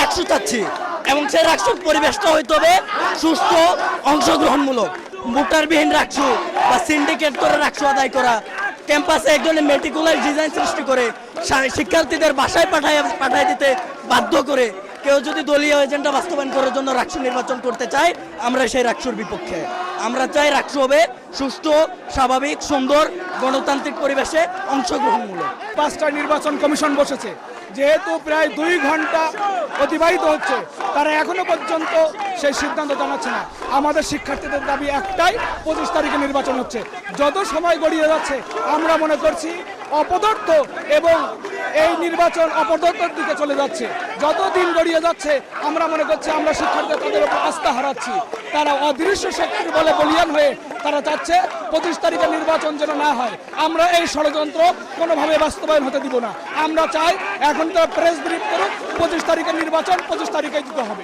রাকসু চাচ্ছি এবং সেই রাকসুর পরিবেশটা হইতে হবে সুস্থ, অংশগ্রহণমূলক। ভোটারবিহীন রাকসু বা সিন্ডিকেট করে রাকসু আদায় করা, ক্যাম্পাসে একজনের মেটিকুলার ডিজাইন সৃষ্টি করে শিক্ষার্থীদের বাসায় পাঠায় দিতে বাধ্য করে কেউ যদি দলীয় এজেন্ডা বাস্তবায়ন করার জন্য রাকসু নির্বাচন করতে চায়, আমরা সেই রাকসুর বিপক্ষে। আমরা চাই রাকসু হবে সুষ্ঠু, স্বাভাবিক, সুন্দর, গণতান্ত্রিক পরিবেশে অংশগ্রহণমূলক। 5টা নির্বাচন কমিশন বসেছে, যেহেতু প্রায় 2 ঘন্টা অতিবাহিত হচ্ছে, তারা এখনো পর্যন্ত সেই সিদ্ধান্ত জানাচ্ছে না। আমাদের শিক্ষার্থীদের দাবি একটাই, 25 তারিখে নির্বাচন হচ্ছে। যত সময় গড়িয়ে যাচ্ছে আমরা মনে করছি অপদার্থ এবং এই নির্বাচন অপদার্থের দিকে চলে যাচ্ছে। যত দিন গড়িয়ে যাচ্ছে আমরা মনে করছি আমরা শিক্ষার্থীরা তাদের উপর আস্থা হারাচ্ছি। তারা অদৃশ্য শক্তির বলে বলিয়ান হয়ে তারা চাচ্ছে 25 তারিখে নির্বাচন যেন না হয়। আমরা এই ষড়যন্ত্র কোনোভাবে বাস্তবায়ন হতে দিব না। আমরা চাই এখন তারা প্রেস ব্রিফ করুক, 25 তারিখের নির্বাচন 25 তারিখে দিতে হবে।